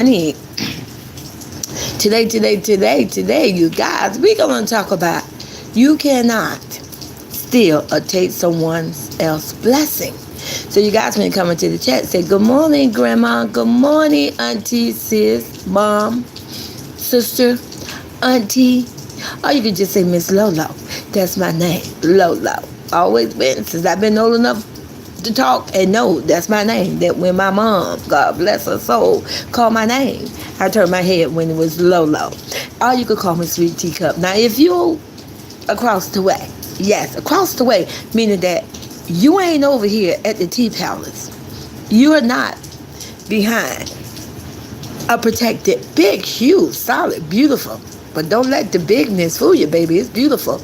Honey, today, you guys, we're going to talk about you cannot steal or take someone else's blessing. So you guys, when you come into the chat, say good morning, grandma, good morning, auntie, sis, mom, sister, auntie, or you can just say Miss Lolo. That's my name, Lolo. Always been, since I've been old enough to talk and know that's my name. That when my mom, God bless her soul, called my name, I turned my head when it was Lolo. Or you could call me Sweet Teacup. Now, if you across the way, yes, across the way, meaning that you ain't over here at the Tea Palace. You are not behind a protected, big, huge, solid, beautiful. But don't let the bigness fool you, baby. It's beautiful.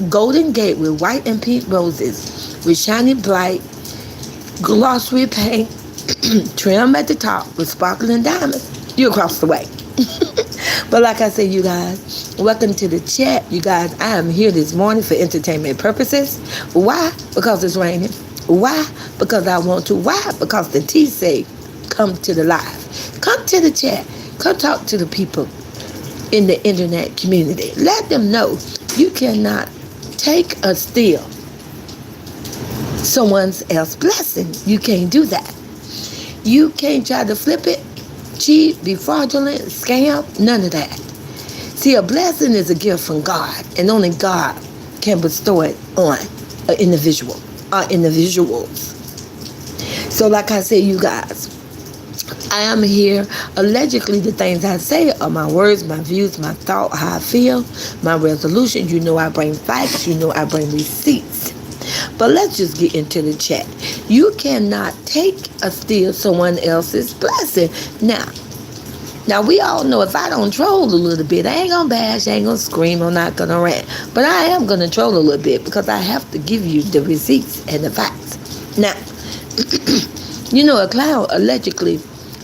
Golden gate with white and pink roses, with shiny bright glossy paint, trim at the top with sparkling diamonds. You across the way. But like I said, you guys, welcome to the chat. You guys, I am here this morning for entertainment purposes. Why? Because it's raining. Why? Because I want to. Why? Because the T say, come to the live. Come to the chat. Come talk to the people in the internet community. Let them know you cannot take or steal someone else's blessing. You can't do that. You can't try to flip it, cheat, be fraudulent, scam, none of that. See, a blessing is a gift from God, and only God can bestow it on an individual or individuals. So like I said, you guys, I am here. Allegedly, the things I say are my words, my views, my thought, how I feel, my resolution. You know I bring facts. You know I bring receipts. But let's just get into the chat. You cannot take or steal someone else's blessing. Now we all know if I don't troll a little bit, I ain't gonna bash, I ain't gonna scream, I'm not gonna rant. But I am gonna troll a little bit because I have to give you the receipts and the facts. Now, you know, a clown allegedly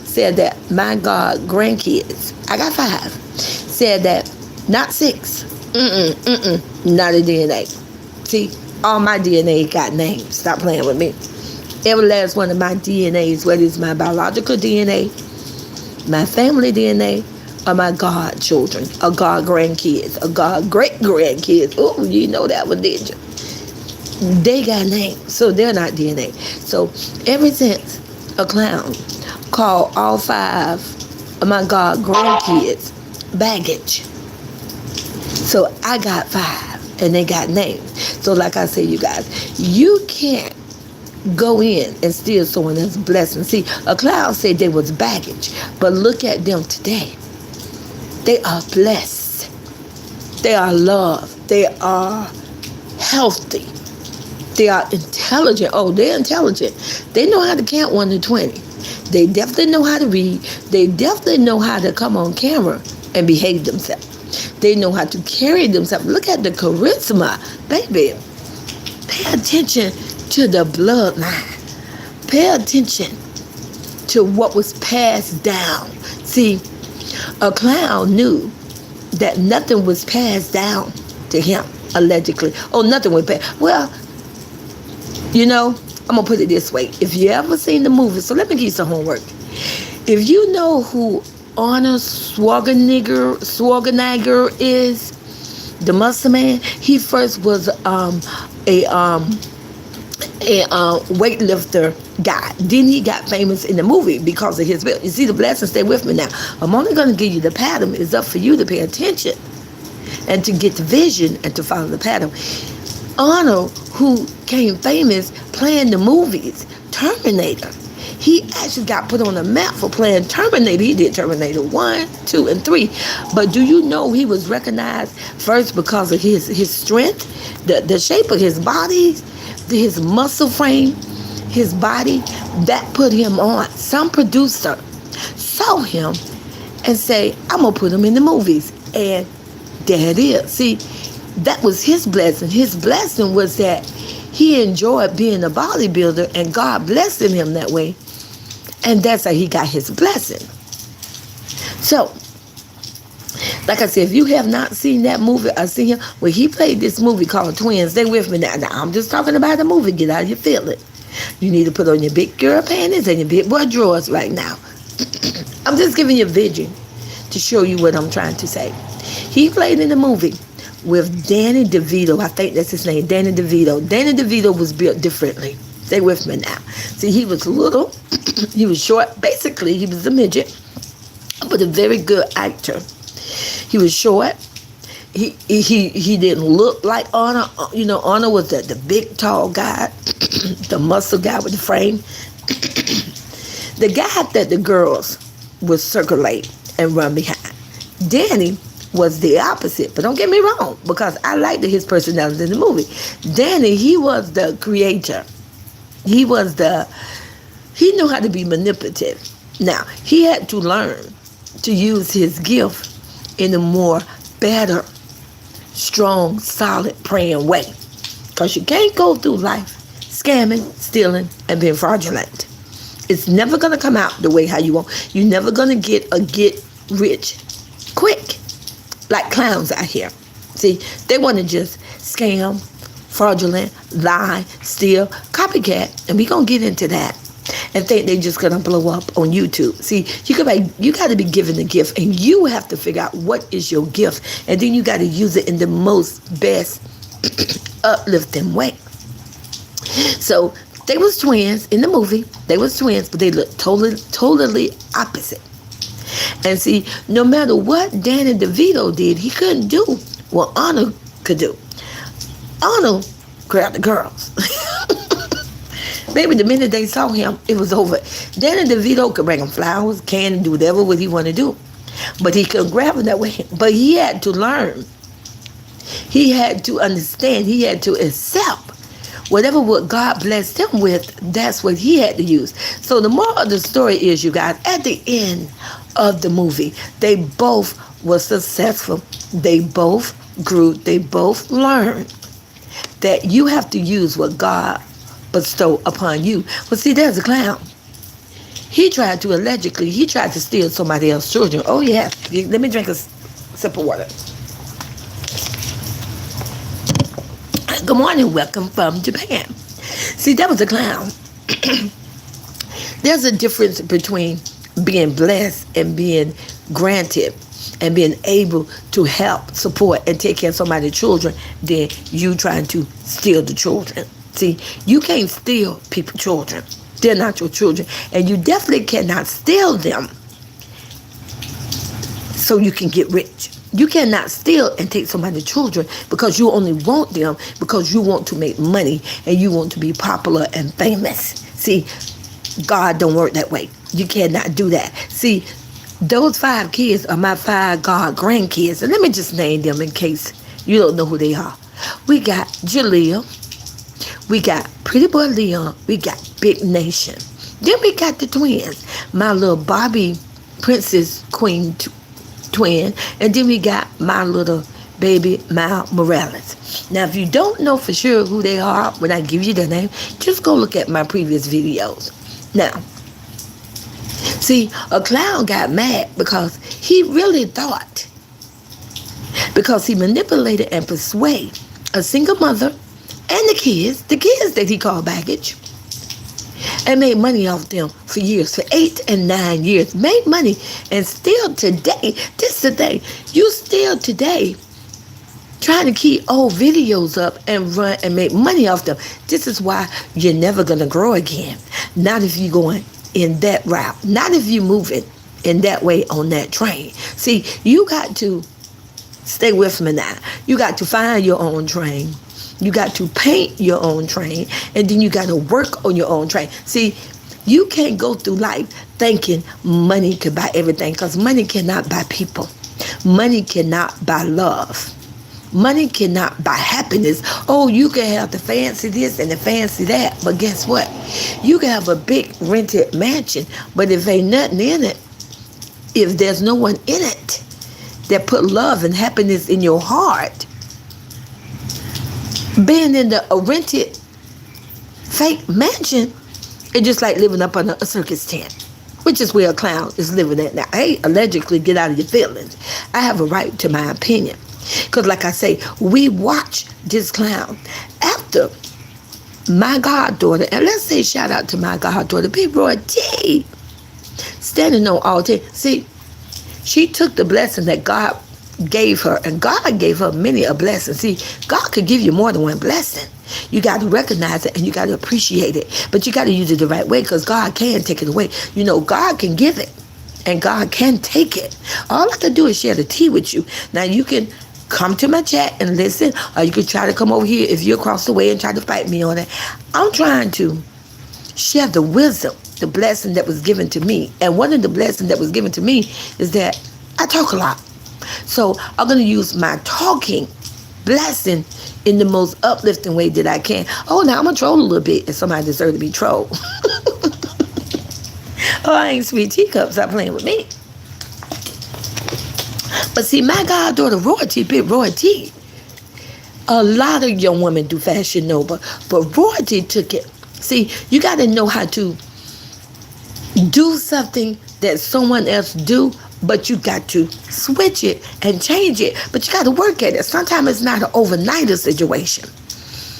said that my God grandkids, I got 5, said that not 6, not a DNA. See, all my DNA got names. Stop playing with me. Every last one of my DNAs, whether it's my biological DNA, my family DNA, or my God children, or God grandkids, or God great grandkids. Oh, you know that one, did you? They got names, so they're not DNA. So ever since a clown called all 5 of my God grandkids baggage, so I got 5. And they got names. So like I said, you guys, you can't go in and steal someone else's blessing. See, a clown said they was baggage. But look at them today. They are blessed. They are loved. They are healthy. They are intelligent. Oh, they're intelligent. They know how to count 1 to 20. They definitely know how to read. They definitely know how to come on camera and behave themselves. They know how to carry themselves. Look at the charisma. Baby, pay attention to the bloodline. Pay attention to what was passed down. See, a clown knew that nothing was passed down to him, allegedly. Oh, nothing was passed. Well, you know, I'm going to put it this way. If you ever seen the movie, so let me give you some homework. If you know who Arnold Schwarzenegger is, the muscle man. He first was a weightlifter guy. Then he got famous in the movie because of his build. You see the blessing? Stay with me now. I'm only going to give you the pattern. It's up for you to pay attention and to get the vision and to follow the pattern. Arnold, who came famous playing the movies, Terminator. He actually got put on the map for playing Terminator. He did Terminator 1, 2, and 3. But do you know he was recognized first because of his strength, the shape of his body, his muscle frame, his body, that put him on. Some producer saw him and say, I'm going to put him in the movies. And there it is. See, that was his blessing. His blessing was that he enjoyed being a bodybuilder and God blessed him that way. And that's how he got his blessing. So, like I said, if you have not seen that movie, I see him, well, he played this movie called Twins. Stay with me now. Now, I'm just talking about the movie. Get out of your feeling. You need to put on your big girl panties and your big boy drawers right now. I'm just giving you a vision to show you what I'm trying to say. He played in the movie with Danny DeVito. I think that's his name, Danny DeVito. Danny DeVito was built differently. Stay with me now. See, he was little. He was short. Basically, he was a midget, but a very good actor. He was short. He didn't look like Arnold. You know, Arnold was the big, tall guy, the muscle guy with the frame. The guy that the girls would circulate and run behind. Danny was the opposite, but don't get me wrong, because I liked his personality in the movie. Danny, he was the creator. He knew how to be manipulative. Now, he had to learn to use his gift in a more better, strong, solid, praying way. Because you can't go through life scamming, stealing, and being fraudulent. It's never going to come out the way how you want. You're never going to get rich quick like clowns out here. See, they want to just scam, fraudulent, lie, steal, copycat, and we're going to get into that and think they're just going to blow up on YouTube. See, you got to be given the gift, and you have to figure out what is your gift, and then you got to use it in the most best uplifting way. So they was twins in the movie. They was twins, but they looked totally opposite. And see, no matter what Danny DeVito did, he couldn't do what Arnold could do. Arnold grabbed the girls. Maybe the minute they saw him, it was over. Danny DeVito could bring them flowers, candy, do whatever he wanted to do. But he couldn't grab them that way. But he had to learn. He had to understand. He had to accept whatever what God blessed him with, that's what he had to use. So the moral of the story is, you guys, at the end of the movie, they both were successful. They both grew. They both learned that you have to use what God bestowed upon you. Well, see, there's a clown. He tried to steal somebody else's children. Oh, yeah. Let me drink a sip of water. Good morning, welcome from Japan. See, that was a clown. There's a difference between being blessed and being granted and being able to help, support, and take care of somebody's children than you trying to steal the children. See, you can't steal people's children. They're not your children. And you definitely cannot steal them so you can get rich. You cannot steal and take somebody's children because you only want them because you want to make money and you want to be popular and famous. See, God don't work that way. You cannot do that. See, those 5 kids are my 5 God grandkids. And let me just name them in case you don't know who they are. We got Jaleel. We got Pretty Boy Leon. We got Big Nation. Then we got the twins. My little Bobby Princess Queen twin, and then we got my little baby Miles Morales. Now, if you don't know for sure who they are when I give you their name, just go look at my previous videos. Now, see, a clown got mad because he really thought, because he manipulated and persuaded a single mother and the kids that he called baggage, and made money off them for years, for 8 and 9 years. Made money, and still today, this is the thing, you still today trying to keep old videos up and run and make money off them. This is why you're never going to grow again. Not if you're going in that route. Not if you're moving in that way on that train. See, you got to stay with me now. You got to find your own train. You got to paint your own train, and then you got to work on your own train. See, you can't go through life thinking money could buy everything, because money cannot buy people. Money cannot buy love. Money cannot buy happiness. Oh, you can have the fancy this and the fancy that, but guess what? You can have a big rented mansion, but if ain't nothing in it, if there's no one in it that put love and happiness in your heart, being in a rented fake mansion is just like living up on a circus tent, which is where a clown is living at now. Hey, allegedly, get out of your feelings. I have a right to my opinion. Because like I say, we watch this clown after my goddaughter, and let's say shout out to my goddaughter, Big Roy G. Standing on all 10. See, she took the blessing that God gave her, and God gave her many a blessing. See, God could give you more than one blessing. You got to recognize it and you got to appreciate it, but you got to use it the right way, because God can take it away. You know, God can give it and God can take it. All I can do is share the tea with you. Now you can come to my chat and listen, or you can try to come over here if you're across the way and try to fight me on it. I'm trying to share the wisdom, the blessing that was given to me. And one of the blessings that was given to me is that I talk a lot. So I'm going to use my talking blessing in the most uplifting way that I can. Oh, now I'm going to troll a little bit if somebody deserves to be trolled. Oh, I ain't sweet teacup. Stop playing with me. But see, my goddaughter Royalty, big Royalty, a lot of young women do Fashion Nova, but Royalty took it. See, you got to know how to do something that someone else do, but you got to switch it and change it. But you got to work at it. Sometimes it's not an overnighter situation.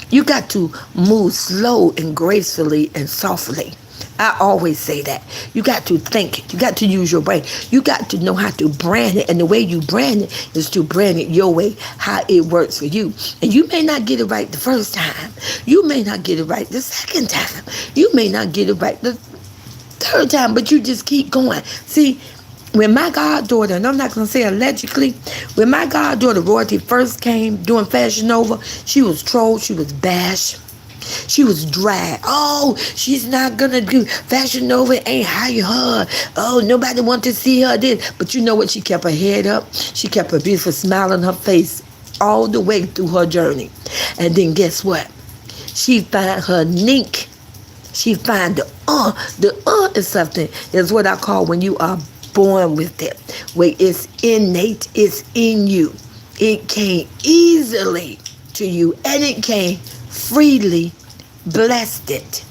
You got to move slow and gracefully and softly. I always say that. You got to think. You got to use your brain. You got to know how to brand it. And the way you brand it is to brand it your way, how it works for you. And you may not get it right the first time. You may not get it right the second time. You may not get it right the third time, but you just keep going. See, when my goddaughter, and I'm not going to say allegedly, when my goddaughter Royalty first came doing Fashion Nova, she was trolled, she was bashed, she was dragged. Oh, she's not going to do Fashion Nova, ain't hire her. Oh, nobody want to see her this. But you know what? She kept her head up. She kept a beautiful smile on her face all the way through her journey. And then guess what? She found her niche. She find the is something, is what I call when you are born with it, where it's innate, it's in you. It came easily to you, and it came freely. Blessed it,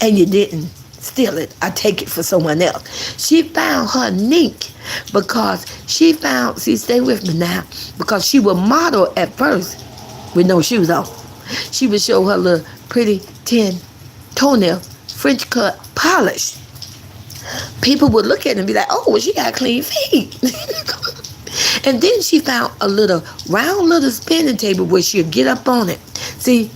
and you didn't steal it. I take it for someone else. She found her niche because she found, see, stay with me now, because she would model at first with no shoes on. She would show her little pretty tin toenail, French cut, polished. People would look at it and be like, oh, well, she got clean feet. And then she found a little round little spinning table where she'd get up on it. See,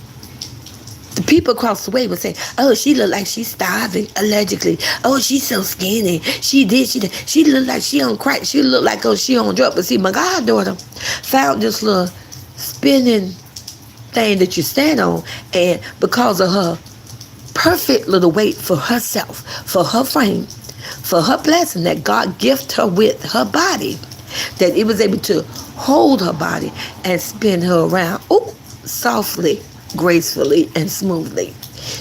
the people across the way would say, oh, she look like she's starving, allegedly. Oh, she's so skinny. She did. She look like she on crack. She look like, oh, she on drugs. But see, my goddaughter found this little spinning thing that you stand on, and because of her perfect little weight for herself, for her frame, for her blessing that God gifted her with, her body, that it was able to hold her body and spin her around, softly, gracefully, and smoothly.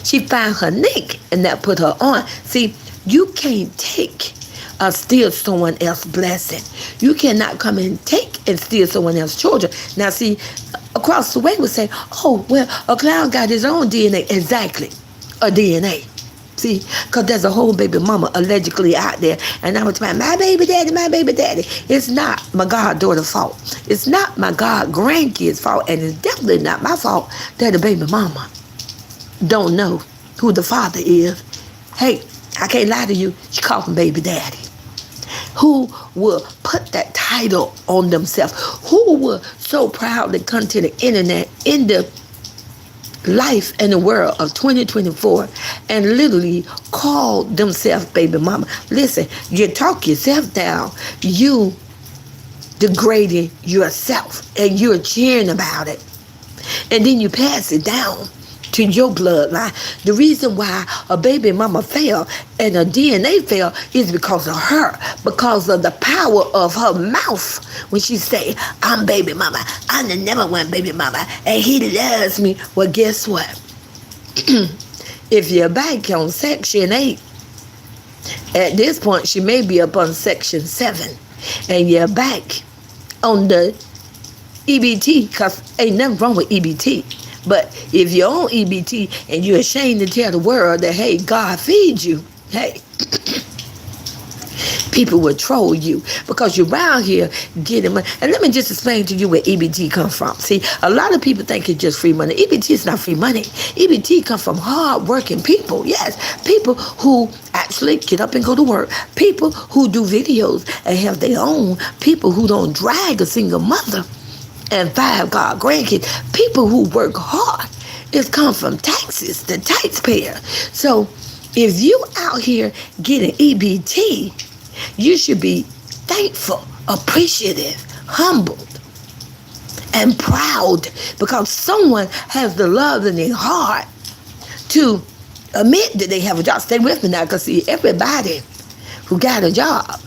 She found her niche, and that put her on. See, you can't take or steal someone else's blessing. You cannot come and take and steal someone else's children. Now, see, across the way would say, oh, well, a clown got his own DNA. Exactly, a DNA. See, because there's a whole baby mama allegedly out there, and I was like, my baby daddy, my baby daddy. It's not my goddaughter's fault. It's not my god grandkid's fault, and it's definitely not my fault that the baby mama don't know who the father is. Hey, I can't lie to you. She called him baby daddy. Who will put that title on themselves? Who will so proudly come to the internet in the life and the world of 2024 and literally call themselves baby mama? Listen, you talk yourself down, you degrading yourself, and you're cheering about it, and then you pass it down to your bloodline. The reason why a baby mama fell and a DNA fell is because of her, because of the power of her mouth when she say, I'm baby mama, I'm the number one baby mama, and he loves me. Well, guess what? If you're back on section 8, at this point she may be up on section 7, and you're back on the EBT, because ain't nothing wrong with EBT. But if you're on EBT and you're ashamed to tell the world that, hey, God feeds you, hey, People will troll you because you're around here getting money. And let me just explain to you where EBT comes from. See, a lot of people think it's just free money. EBT is not free money. EBT comes from hard-working people. Yes, people who actually get up and go to work. People who do videos and have their own. People who don't drag a single mother and 5 grandkids. People who work hard. It's come from taxes, the taxpayer. So if you out here getting EBT, you should be thankful, appreciative, humbled, and proud because someone has the love in their heart to admit that they have a job. Stay with me now, because see, everybody who got a job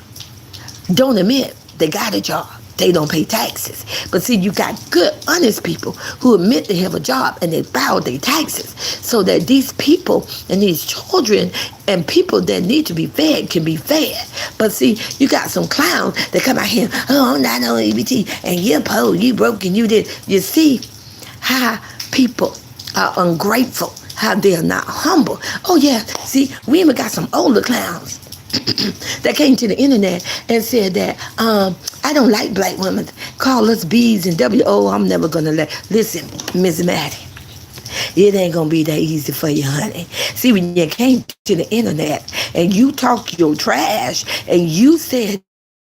don't admit they got a job. They don't pay taxes. But see, you got good, honest people who admit they have a job and they file their taxes so that these people and these children and people that need to be fed can be fed. But see, you got some clowns that come out here, oh, I'm not on EBT, and you're poor, you broke, and you did. You see how people are ungrateful, how they're not humble. Oh, yeah, see, we even got some older clowns that came to the internet and said that I don't like black women. Call us B's and W.O. I'm never going to listen, Miss Maddie. It ain't going to be that easy for you, honey. See, when you came to the internet and you talk your trash and you said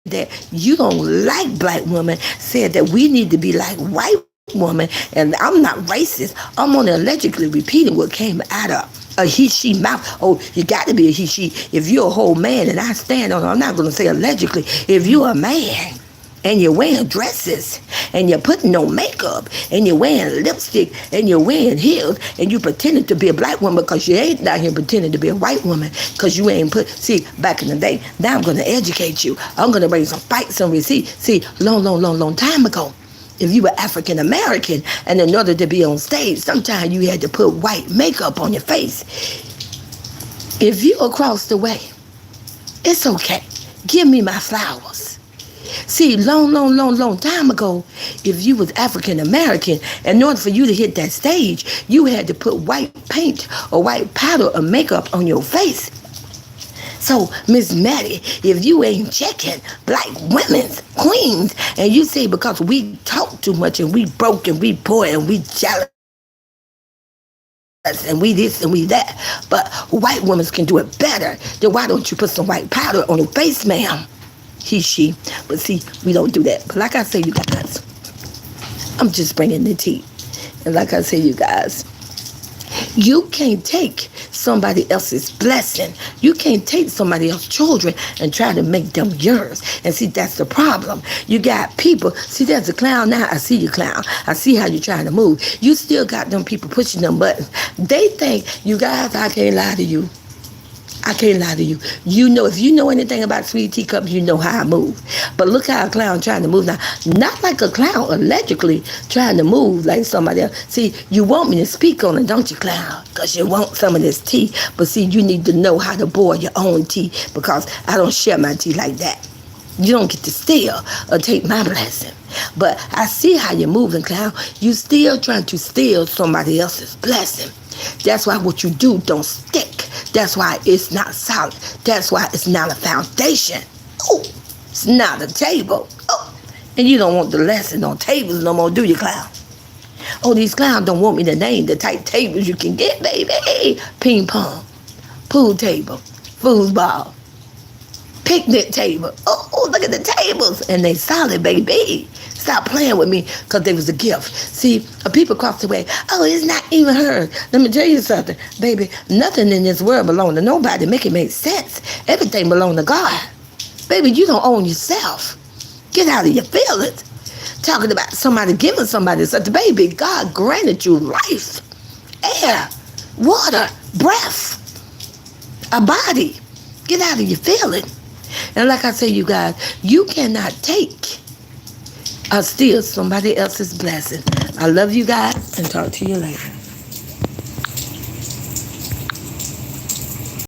that you don't like black women, said that we need to be like white women, and I'm not racist. I'm only allegedly repeating what came out of a he-she mouth. Oh, you got to be a he-she. If you're a whole man, and I stand on it, I'm not going to say allegedly. If you're a man and you're wearing dresses and you're putting on makeup and you're wearing lipstick and you're wearing heels and you pretending to be a black woman because you ain't out here pretending to be a white woman because you ain't see, back in the day, now I'm going to educate you. I'm going to bring some fights, some receipts. See, long time ago, if you were African American and in order to be on stage, sometimes you had to put white makeup on your face. If you across the way, it's okay. Give me my flowers. See, long time ago, if you was African American, in order for you to hit that stage, you had to put white paint or white powder or makeup on your face. So, Miss Maddie, if you ain't checking black women's queens, and you say because we talk too much and we broke and we poor and we jealous and we this and we that, but white women can do it better, then why don't you put some white powder on your face, ma'am? He, she. But see, we don't do that. But like I say, you guys, I'm just bringing the tea. And like I say, you guys, you can't take somebody else's blessing. You can't take somebody else's children and try to make them yours. And see, that's the problem. You got people, see, there's a clown now. I see you, clown. I see how you're trying to move. You still got them people pushing them buttons. They think, you guys, I can't lie to you. I can't lie to you. You know, if you know anything about sweet teacups, you know how I move. But look how a clown trying to move now. Not like a clown allegedly trying to move like somebody else. See, you want me to speak on it, don't you, clown? Because you want some of this tea. But see, you need to know how to boil your own tea because I don't share my tea like that. You don't get to steal or take my blessing. But I see how you're moving, clown. You still trying to steal somebody else's blessing. That's why what you do don't stick. That's why it's not solid. That's why it's not a foundation. Oh, it's not a table. Oh, and you don't want the lesson on tables no more, do you, clown? Oh, these clowns don't want me to name the type tables you can get, baby. Ping pong, pool table, foosball, picnic table. Oh, look at the tables. And they solid, baby. Stop playing with me because they was a gift. See, people cross the way. Oh, it's not even her. Let me tell you something. Baby, nothing in this world belongs to nobody. Make it make sense. Everything belongs to God. Baby, you don't own yourself. Get out of your feelings. Talking about somebody giving somebody something. Baby, God granted you life, air, water, breath, a body. Get out of your feelings. And like I say, you guys, you cannot take or steal somebody else's blessing. I love you guys and talk to you later.